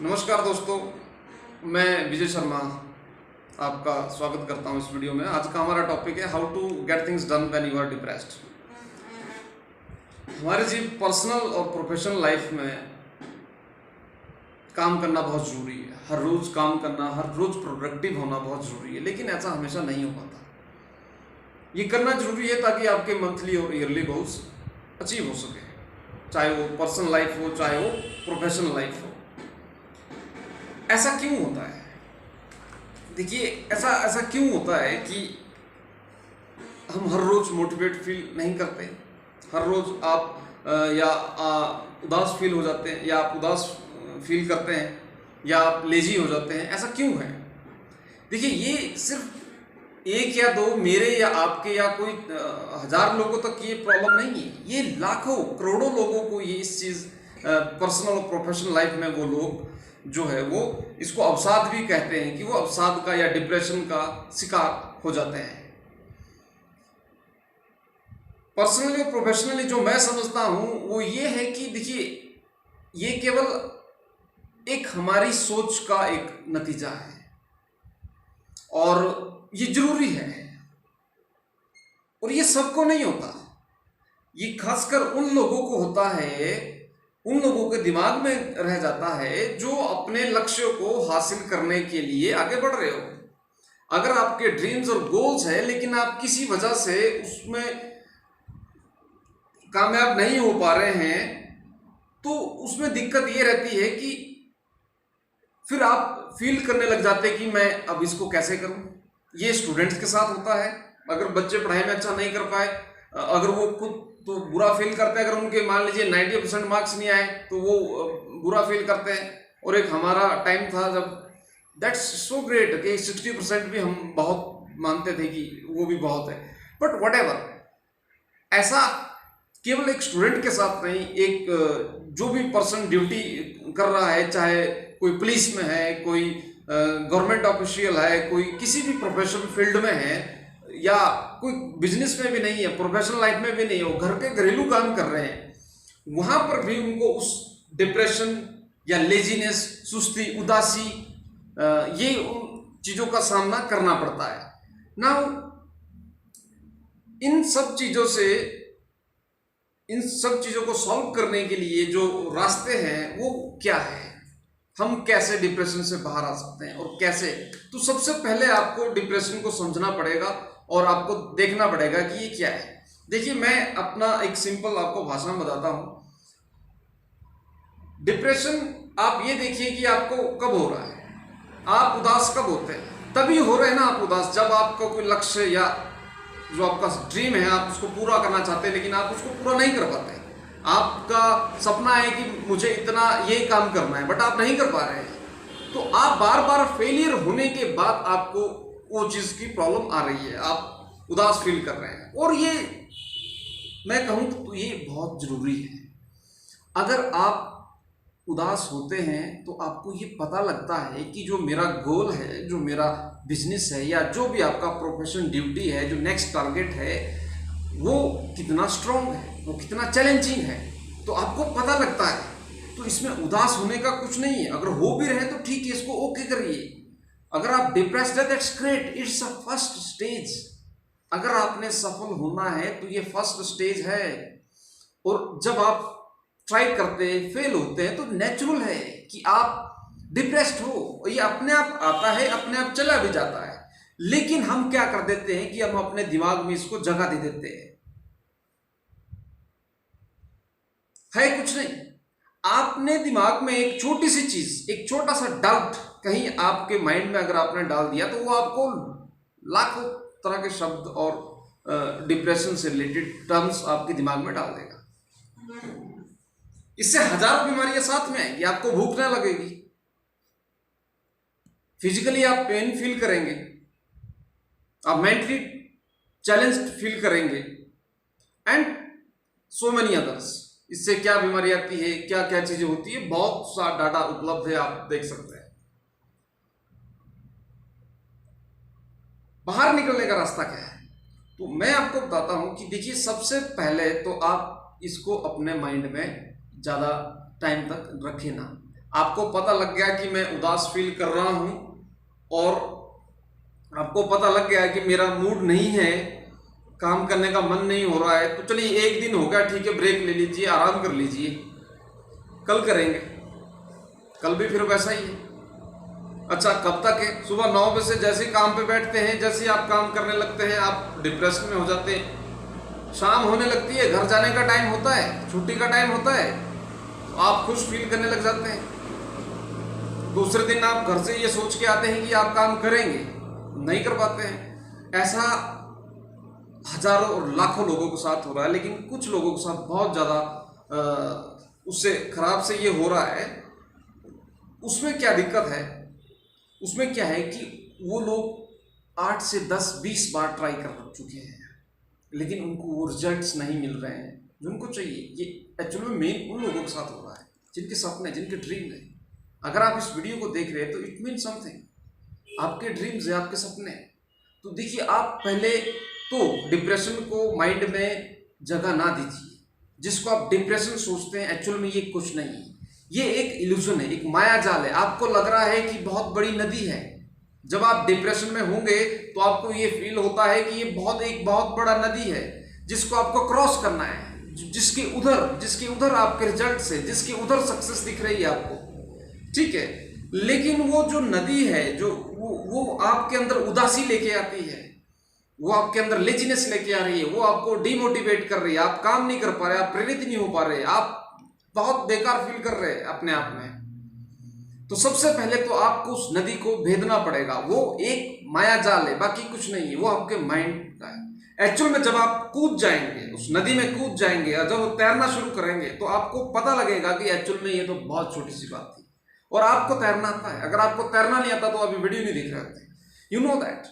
नमस्कार दोस्तों, मैं विजय शर्मा आपका स्वागत करता हूं इस वीडियो में। आज का हमारा टॉपिक है how to get things done when you are depressed. हमारे जी पर्सनल और प्रोफेशनल लाइफ में काम करना बहुत ज़रूरी है। हर रोज़ काम करना, हर रोज़ प्रोडक्टिव होना बहुत ज़रूरी है, लेकिन ऐसा हमेशा नहीं हो पाता। ये करना ज़रूरी है ताकि आपके मंथली और ईयरली गोल्स अचीव हो सके, चाहे वो पर्सनल लाइफ हो, चाहे वो प्रोफेशनल लाइफ हो। ऐसा क्यों होता है? देखिए, ऐसा ऐसा क्यों होता है कि हम हर रोज़ मोटिवेट फील नहीं करते। हर रोज़ आप उदास फील हो जाते हैं, या आप उदास फील करते हैं, या आप लेजी हो जाते हैं। ऐसा क्यों है? देखिए, ये सिर्फ एक या दो मेरे या आपके या कोई हजार लोगों तक ये प्रॉब्लम नहीं है। ये लाखों करोड़ों लोगों को ये इस चीज़ पर्सनल और प्रोफेशनल लाइफ में वो लोग जो है वो इसको अवसाद भी कहते हैं कि वो अवसाद का या डिप्रेशन का शिकार हो जाते हैं। पर्सनली और प्रोफेशनली जो मैं समझता हूं वो ये है कि देखिए, ये केवल एक हमारी सोच का एक नतीजा है और ये जरूरी है, और ये सबको नहीं होता। ये खासकर उन लोगों को होता है, उन लोगों के दिमाग में रह जाता है जो अपने लक्ष्यों को हासिल करने के लिए आगे बढ़ रहे हो। अगर आपके ड्रीम्स और गोल्स है लेकिन आप किसी वजह से उसमें कामयाब नहीं हो पा रहे हैं, तो उसमें दिक्कत ये रहती है कि फिर आप फील करने लग जाते हैं कि मैं अब इसको कैसे करूं। ये स्टूडेंट्स के साथ होता है। अगर बच्चे पढ़ाई में अच्छा नहीं कर पाए, अगर वो खुद तो बुरा फील करते हैं। अगर उनके मान लीजिए 90% मार्क्स नहीं आए तो वो बुरा फील करते हैं। और एक हमारा टाइम था जब दैट्स सो ग्रेट कि 60% भी हम बहुत मानते थे कि वो भी बहुत है। बट वट एवर, ऐसा केवल एक स्टूडेंट के साथ नहीं, एक जो भी पर्सन ड्यूटी कर रहा है, चाहे कोई पुलिस में है, कोई गवर्नमेंट ऑफिशियल है, कोई किसी भी प्रोफेशनल फील्ड में है, या कोई बिजनेस में भी नहीं है, प्रोफेशनल लाइफ में भी नहीं हो, घर के घरेलू काम कर रहे हैं, वहां पर भी उनको उस डिप्रेशन या लेजीनेस, सुस्ती, उदासी, ये उन चीजों का सामना करना पड़ता है ना। इन सब चीजों को सॉल्व करने के लिए जो रास्ते हैं वो क्या है, हम कैसे डिप्रेशन से बाहर आ सकते हैं और कैसे। तो सबसे पहले आपको डिप्रेशन को समझना पड़ेगा और आपको देखना पड़ेगा कि ये क्या है। देखिए, मैं अपना एक सिंपल आपको भाषा में बताता हूं। डिप्रेशन, आप ये देखिए कि आपको कब हो रहा है। आप उदास कब होते हैं? तभी हो रहे हैं ना आप उदास, जब आपका कोई लक्ष्य या जो आपका ड्रीम है आप उसको पूरा करना चाहते हैं, लेकिन आप उसको पूरा नहीं कर पाते। आपका सपना है कि मुझे इतना ये काम करना है, बट आप नहीं कर पा रहे हैं। तो आप बार बार फेलियर होने के बाद आपको वो चीज की प्रॉब्लम आ रही है, आप उदास फील कर रहे हैं। और ये मैं कहूं तो ये बहुत जरूरी है। अगर आप उदास होते हैं तो आपको ये पता लगता है कि जो मेरा गोल है, जो मेरा बिजनेस है, या जो भी आपका प्रोफेशन ड्यूटी है, जो नेक्स्ट टारगेट है, वो कितना स्ट्रांग है, वो कितना चैलेंजिंग है, तो आपको पता लगता है। तो इसमें उदास होने का कुछ नहीं है। अगर हो भी रहे तो ठीक है, इसको ओके करिए। अगर आप डिप्रेस्ड है, that's great, it's a first stage. अगर आपने सफल होना है तो ये फर्स्ट स्टेज है। और जब आप ट्राई करते हैं, फेल होते हैं, तो नेचुरल है कि आप डिप्रेस्ड हो। ये अपने आप आता है, अपने आप चला भी जाता है। लेकिन हम क्या कर देते हैं कि हम अपने दिमाग में इसको जगह दे देते हैं। है कुछ नहीं, आपने दिमाग में एक छोटी सी चीज, एक छोटा सा डाउट कहीं आपके माइंड में अगर आपने डाल दिया, तो वो आपको लाखों तरह के शब्द और डिप्रेशन से रिलेटेड टर्म्स आपके दिमाग में डाल देगा। इससे हजारों बीमारियां साथ में आएंगी। आपको भूख ना लगेगी, फिजिकली आप पेन फील करेंगे, आप मेंटली चैलेंज्ड फील करेंगे, एंड सो मेनी अदर्स। इससे क्या बीमारी आती है, क्या क्या चीजें होती है, बहुत सा डाटा उपलब्ध है, आप देख सकते हैं। बाहर निकलने का रास्ता क्या है? तो मैं आपको बताता हूं कि देखिए, सबसे पहले तो आप इसको अपने माइंड में ज़्यादा टाइम तक रखें ना। आपको पता लग गया कि मैं उदास फील कर रहा हूं और आपको पता लग गया कि मेरा मूड नहीं है, काम करने का मन नहीं हो रहा है, तो चलिए एक दिन हो गया, ठीक है, ब्रेक ले लीजिए, आराम कर लीजिए, कल करेंगे, कल भी फिर वैसा ही है। अच्छा, कब तक है? सुबह 9 बजे से जैसे ही काम पे बैठते हैं, जैसे ही आप काम करने लगते हैं, आप डिप्रेशन में हो जाते हैं। शाम होने लगती है, घर जाने का टाइम होता है, छुट्टी का टाइम होता है, तो आप खुश फील करने लग जाते हैं। दूसरे दिन आप घर से ये सोच के आते हैं कि आप काम करेंगे, नहीं कर पाते हैं। ऐसा हजारों और लाखों लोगों के साथ हो रहा है, लेकिन कुछ लोगों के साथ बहुत ज़्यादा उससे खराब से ये हो रहा है। उसमें क्या दिक्कत है? उसमें क्या है कि वो लोग 8 से 10 20 बार ट्राई कर चुके हैं, लेकिन उनको वो रिजल्ट्स नहीं मिल रहे हैं जो उनको चाहिए। ये एक्चुअली में मेन उन लोगों के साथ हो रहा है जिनके सपने, जिनके ड्रीम है। अगर आप इस वीडियो को देख रहे हैं तो इट मीन समथिंग, आपके ड्रीम्स है, आपके सपने। तो देखिए, आप पहले तो डिप्रेशन को माइंड में जगह ना दीजिए। जिसको आप डिप्रेशन सोचते हैं, एक्चुअल में ये कुछ नहीं है, ये एक इल्यूजन है, एक माया जाल है। आपको लग रहा है कि बहुत बड़ी नदी है। जब आप डिप्रेशन में होंगे तो आपको ये फील होता है कि ये एक बहुत बड़ा नदी है जिसको आपको क्रॉस करना है, जिसके उधर आपके रिजल्ट है, जिसके उधर सक्सेस दिख रही है आपको, ठीक है। लेकिन वो जो नदी है, जो वो आपके अंदर उदासी लेके आती है, वो आपके अंदर लेजीनेस लेके आ रही है, वो आपको डिमोटिवेट कर रही है, आप काम नहीं कर पा रहे, आप प्रेरित नहीं हो पा रहे, आप बहुत बेकार फील कर रहे हैं अपने आप में। तो सबसे पहले तो आपको उस नदी को भेदना पड़ेगा। वो एक माया जाल है, बाकी कुछ नहीं है, वो आपके माइंड का है। एक्चुअल में जब आप कूद जाएंगे, उस नदी में कूद जाएंगे और जब वो तैरना शुरू करेंगे तो आपको पता लगेगा कि एक्चुअल में ये तो बहुत छोटी सी बात थी। और आपको तैरना आता है। अगर आपको तैरना नहीं आता तो अभी वीडियो नहीं देख रहे होते। यू नो दैट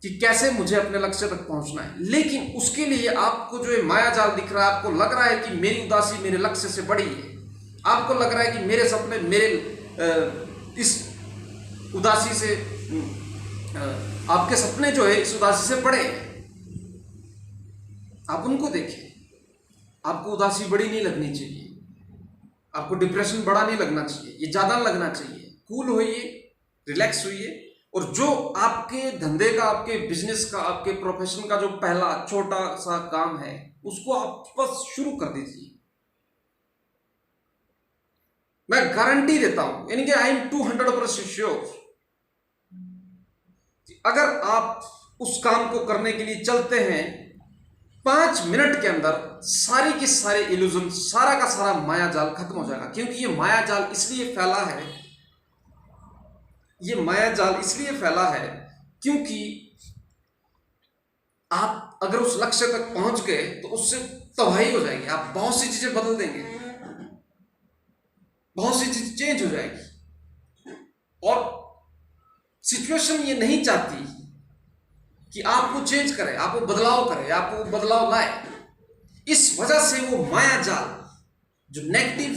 कि कैसे मुझे अपने लक्ष्य तक पहुंचना है। लेकिन उसके लिए आपको जो ये माया जाल दिख रहा है, आपको लग रहा है कि मेरी उदासी मेरे लक्ष्य से बड़ी है, आपको लग रहा है कि मेरे सपने मेरे इस उदासी से, आपके सपने जो है इस उदासी से बड़े हैं। आप उनको देखिए। आपको उदासी बड़ी नहीं लगनी चाहिए, आपको डिप्रेशन बड़ा नहीं लगना चाहिए, ये ज्यादा लगना चाहिए। कूल होइए, रिलैक्स होइए, और जो आपके धंधे का, आपके बिजनेस का, आपके प्रोफेशन का जो पहला छोटा सा काम है उसको आप बस शुरू कर दीजिए। मैं गारंटी देता हूं, यानी कि आई एम 200% श्योर, अगर आप उस काम को करने के लिए चलते हैं, 5 मिनट के अंदर सारी की सारी इल्यूजन, सारा का सारा माया जाल खत्म हो जाएगा। क्योंकि ये माया जाल इसलिए फैला है, ये माया जाल इसलिए फैला है क्योंकि आप अगर उस लक्ष्य तक पहुंच गए तो उससे तबाही हो जाएगी। आप बहुत सी चीजें बदल देंगे, बहुत सी चीजें चेंज हो जाएगी, और सिचुएशन ये नहीं चाहती कि आपको चेंज करे, आपको बदलाव करे, आपको बदलाव लाए। इस वजह से वो माया जाल, जो नेगेटिव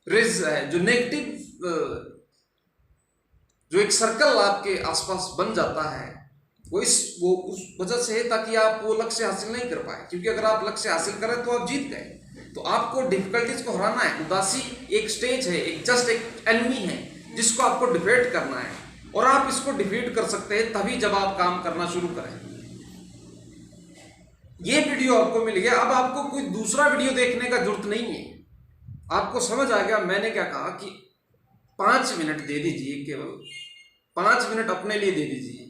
रेज है, जो नेगेटिव जो एक सर्कल आपके आसपास बन जाता है, वो उस वजह से है ताकि आप वो लक्ष्य हासिल नहीं कर पाए। क्योंकि अगर आप लक्ष्य हासिल करें तो आप जीत गए। तो आपको डिफिकल्टीज को हराना है। उदासी एक स्टेज है, जस्ट एक एनिमी है जिसको आपको डिफीट करना है, और आप इसको डिफीट कर सकते हैं तभी जब आप काम करना शुरू करें। ये वीडियो आपको मिल गया, अब आपको कोई दूसरा वीडियो देखने का जरूरत नहीं है। आपको समझ आ गया मैंने क्या कहा, कि 5 मिनट दे दीजिए, केवल 5 मिनट अपने लिए दे दीजिए,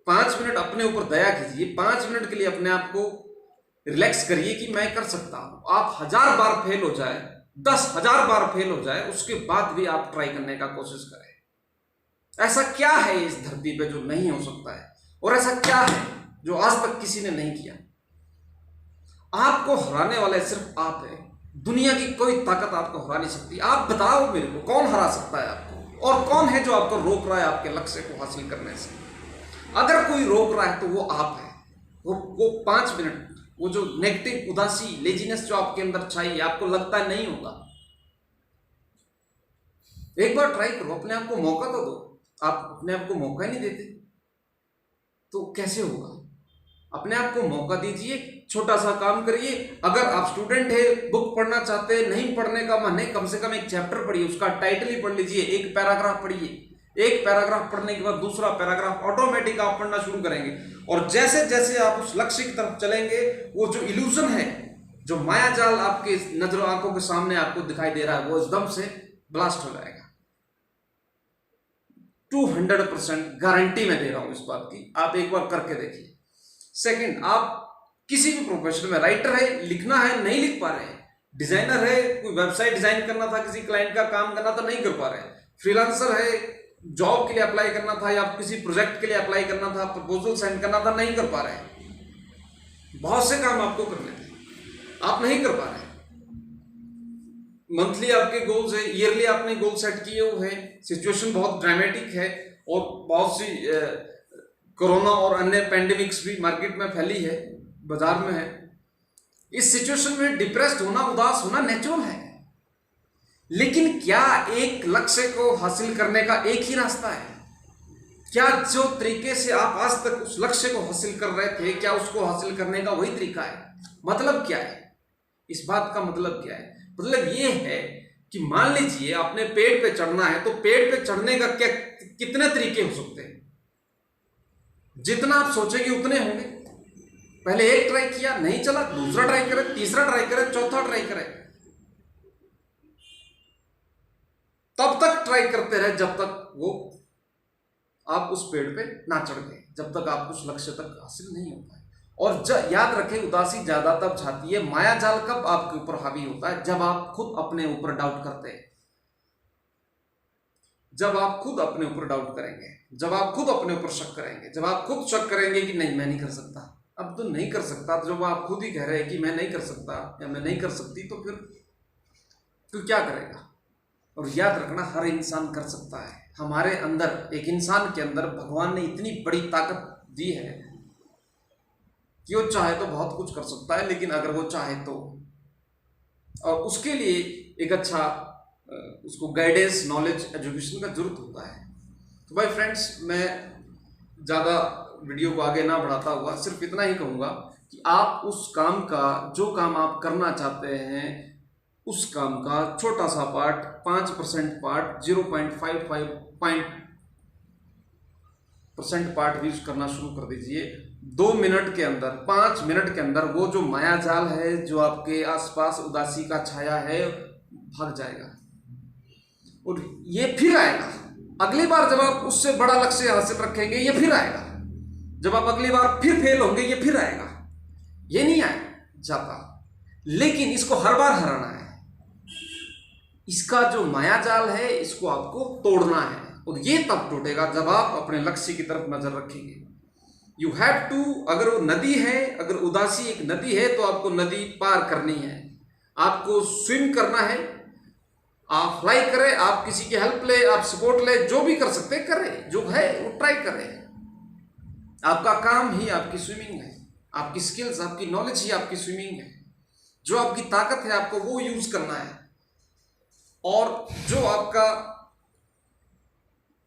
5 मिनट अपने ऊपर दया कीजिए, 5 मिनट के लिए अपने आप को रिलैक्स करिए कि मैं कर सकता हूं। आप 1000 बार फेल हो जाए, 10,000 बार फेल हो जाए, उसके बाद भी आप ट्राई करने का कोशिश करें। ऐसा क्या है इस धरती पे जो नहीं हो सकता है, और ऐसा क्या है जो आज तक किसी ने नहीं किया। आपको हराने वाले सिर्फ आप है, दुनिया की कोई ताकत आपको हरा नहीं सकती। आप बताओ मेरे को, कौन हरा सकता है आपको, और कौन है जो आपको रोक रहा है आपके लक्ष्य को हासिल करने से। अगर कोई रोक रहा है तो वो आप है। वो 5 मिनट, वो जो नेगेटिव उदासी, लेजीनेस जो आपके अंदर छाई है, आपको लगता है नहीं होगा, एक बार ट्राई करो, अपने आप को मौका तो दो। आप अपने आप को मौका ही नहीं देते तो कैसे होगा। अपने आप को मौका दीजिए, छोटा सा काम करिए। अगर आप स्टूडेंट है, बुक पढ़ना चाहते हैं, नहीं पढ़ने का मन है, कम से कम एक चैप्टर पढ़िए, उसका टाइटल ही पढ़ लीजिए, एक पैराग्राफ पढ़िए। एक पैराग्राफ पढ़ने के बाद दूसरा पैराग्राफ ऑटोमेटिक आप पढ़ना शुरू करेंगे। और जैसे जैसे आप उस लक्ष्य की तरफ चलेंगे, वो जो इल्यूजन है, जो माया जाल आपके नजरों आंखों के सामने आपको दिखाई दे रहा है, वो एकदम से ब्लास्ट हो जाएगा। 200% गारंटी मैं दे रहा हूं इस बात की, आप एक बार करके देखिए। सेकंड, आप किसी भी प्रोफेशन में, राइटर है, लिखना है, नहीं लिख पा रहे हैं, डिजाइनर है, कोई वेबसाइट डिजाइन करना था, किसी क्लाइंट का काम करना था, नहीं कर पा रहे हैं, फ्रीलांसर है, जॉब के लिए अप्लाई करना था या किसी प्रोजेक्ट के लिए अप्लाई करना था, प्रपोजल सेंड करना था, नहीं कर पा रहे हैं। बहुत से काम आपको करने थे, आप नहीं कर पा रहे हैं। मंथली आपके गोल्स है, ईयरली आपने गोल सेट किए हुए हैं, सिचुएशन बहुत ड्रामेटिक है और बहुत सी कोरोना और अन्य पैंडेमिक्स भी मार्केट में फैली है, बाजार में है। इस सिचुएशन में डिप्रेस्ड होना, उदास होना नेचुरल है। लेकिन क्या एक लक्ष्य को हासिल करने का एक ही रास्ता है? क्या जो तरीके से आप आज तक उस लक्ष्य को हासिल कर रहे थे, क्या उसको हासिल करने का वही तरीका है? मतलब क्या है इस बात का? मतलब क्या है? मतलब ये है कि मान लीजिए आपने पेड़ पे चढ़ना है, तो पेड़ पे चढ़ने का क्या कितने तरीके हो सकते हैं? जितना आप सोचेंगे उतने होंगे। पहले एक ट्राई किया, नहीं चला, दूसरा ट्राई करे, तीसरा ट्राई करे, चौथा ट्राई करे, तब तक ट्राई करते रहे जब तक वो आप उस पेड़ पे ना चढ़ गए, जब तक आप उस लक्ष्य तक हासिल नहीं होता है। और याद रखें, उदासी ज्यादा तब छाती है, माया जाल कब आपके ऊपर हावी होता है? जब आप खुद अपने ऊपर डाउट करते हैं, जब आप खुद अपने ऊपर डाउट करेंगे, जब आप खुद अपने ऊपर शक करेंगे, जब आप खुद शक करेंगे कि नहीं मैं नहीं कर सकता, अब तो नहीं कर सकता, तो जब आप खुद ही कह रहे हैं कि मैं नहीं कर सकता या मैं नहीं कर सकती, तो फिर क्या करेगा? और याद रखना, हर इंसान कर सकता है। हमारे अंदर, एक इंसान के अंदर भगवान ने इतनी बड़ी ताकत दी है कि वो चाहे तो बहुत कुछ कर सकता है, लेकिन अगर वो चाहे तो, और उसके लिए एक अच्छा उसको गाइडेंस, नॉलेज, एजुकेशन का जरूरत होता है। तो भाई फ्रेंड्स, मैं ज़्यादा वीडियो को आगे ना बढ़ाता हुआ सिर्फ इतना ही कहूँगा कि आप उस काम का, जो काम आप करना चाहते हैं, उस काम का छोटा सा पार्ट, 5% पार्ट, 0.55% पार्ट यूज करना शुरू कर दीजिए। 2 मिनट के अंदर, 5 मिनट के अंदर वो जो माया जाल है, जो आपके आसपास उदासी का छाया है, भाग जाएगा। और ये फिर आएगा अगली बार, जब आप उससे बड़ा लक्ष्य हासिल रखेंगे, ये फिर आएगा। जब आप अगली बार फिर फेल होंगे, ये फिर आएगा। ये नहीं आए जाता, लेकिन इसको हर बार हराना है। इसका जो माया जाल है, इसको आपको तोड़ना है, और ये तब टूटेगा जब आप अपने लक्ष्य की तरफ नजर रखेंगे। यू हैव टू, अगर वो नदी है, अगर उदासी एक नदी है, तो आपको नदी पार करनी है, आपको स्विम करना है। आप फ्लाई करें, आप किसी की हेल्प ले, आप सपोर्ट ले, जो भी कर सकते करें, जो है वो ट्राई करें। आपका काम ही आपकी स्विमिंग है, आपकी स्किल्स, आपकी नॉलेज ही आपकी स्विमिंग है। जो आपकी ताकत है, आपको वो यूज करना है। और जो आपका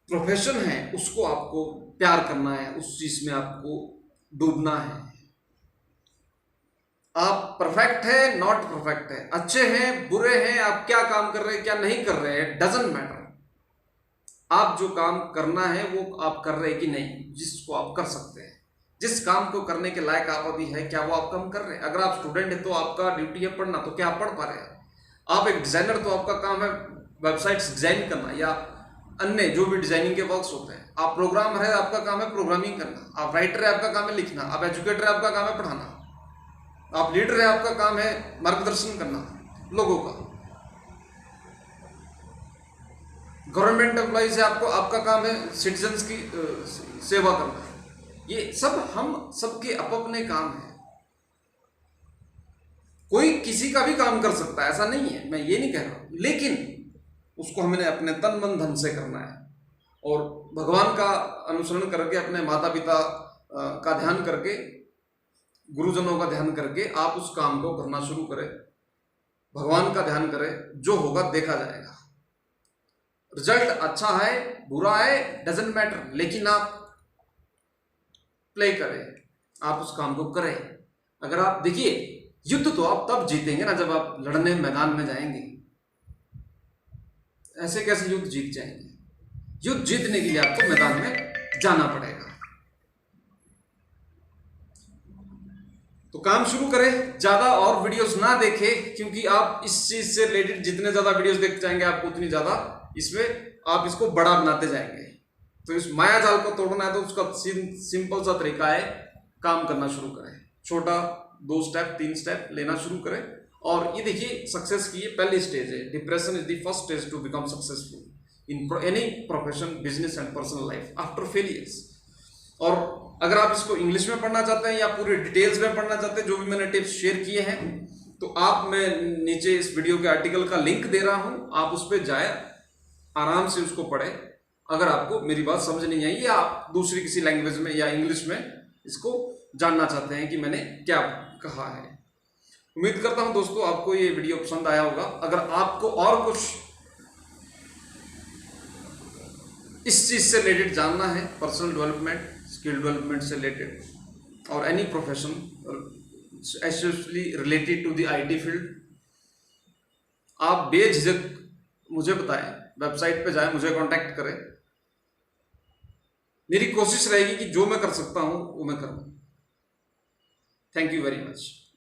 प्रोफेशन है, उसको आपको प्यार करना है, उस चीज में आपको डूबना है। आप परफेक्ट है, नॉट परफेक्ट है, अच्छे हैं, बुरे हैं, आप क्या काम कर रहे हैं, क्या नहीं कर रहे हैं, डजंट मैटर। आप जो काम करना है वो आप कर रहे हैं कि नहीं, जिसको आप कर सकते हैं, जिस काम को करने के लायक आप अभी है, क्या वो आप काम कर रहे हैं? अगर आप स्टूडेंट है तो आपका ड्यूटी है पढ़ना, तो क्या आप पढ़ पा रहे हैं? आप एक डिजाइनर, तो आपका काम है वेबसाइट्स डिजाइन करना या अन्य जो भी डिजाइनिंग के वर्क्स होते हैं। आप प्रोग्रामर है, आपका काम है प्रोग्रामिंग करना। आप राइटर है, आपका काम है लिखना। आप एजुकेटर है, आपका काम है पढ़ाना। आप लीडर है, आपका काम है मार्गदर्शन करना लोगों का। गवर्नमेंट एम्प्लॉइज है, आपका काम है सिटीजन्स की सेवा करना। ये सब हम सबके अपने काम है। कोई किसी का भी काम कर सकता है, ऐसा नहीं है, मैं ये नहीं कह रहा हूं, लेकिन उसको हमने अपने तन मन धन से करना है, और भगवान का अनुसरण करके, अपने माता पिता का ध्यान करके, गुरुजनों का ध्यान करके आप उस काम को करना शुरू करें। भगवान का ध्यान करें, जो होगा देखा जाएगा। रिजल्ट अच्छा है, बुरा है, डजंट मैटर, लेकिन आप प्ले करें, आप उस काम को करें। अगर आप देखिए, युद्ध तो आप तब जीतेंगे ना जब आप लड़ने मैदान में जाएंगे। ऐसे कैसे युद्ध जीत जाएंगे? युद्ध जीतने के लिए आपको मैदान में जाना पड़ेगा। तो काम शुरू करें, ज्यादा और वीडियोस ना देखें, क्योंकि आप इस चीज से रिलेटेड जितने ज्यादा वीडियोस देखते जाएंगे आपको उतनी ज्यादा इसमें आप इसको बड़ा बनाते जाएंगे। तो इस माया जाल को तोड़ना है तो उसका सिंपल सा तरीका है, काम करना शुरू करें। छोटा 2 स्टेप 3 स्टेप लेना शुरू करें। और ये देखिए, सक्सेस की ये पहली स्टेज है। Depression is the first stage to become successful in any profession, business and personal life after failures. और अगर आप इसको इंग्लिश में पढ़ना चाहते हैं या पूरे डिटेल्स में पढ़ना चाहते हैं, जो भी मैंने टिप्स शेयर किए हैं, तो आप, मैं नीचे इस वीडियो के आर्टिकल का लिंक दे रहा हूं, आप उस पर जाए, आराम से उसको पढ़ें। अगर आपको मेरी बात समझ नहीं आई या आप दूसरी किसी लैंग्वेज में या इंग्लिश में इसको जानना चाहते हैं कि मैंने क्या कहा है। उम्मीद करता हूं दोस्तों आपको ये वीडियो पसंद आया होगा। अगर आपको और कुछ इस चीज से रिलेटेड जानना है, पर्सनल डेवलपमेंट, स्किल डेवलपमेंट से रिलेटेड और any profession especially related to the IT field, आप बेझिझक मुझे बताएं, वेबसाइट पे जाएं, मुझे कांटेक्ट करें। मेरी कोशिश रहेगी कि जो मैं कर सकता हूं वो मैं करूं। Thank you very much.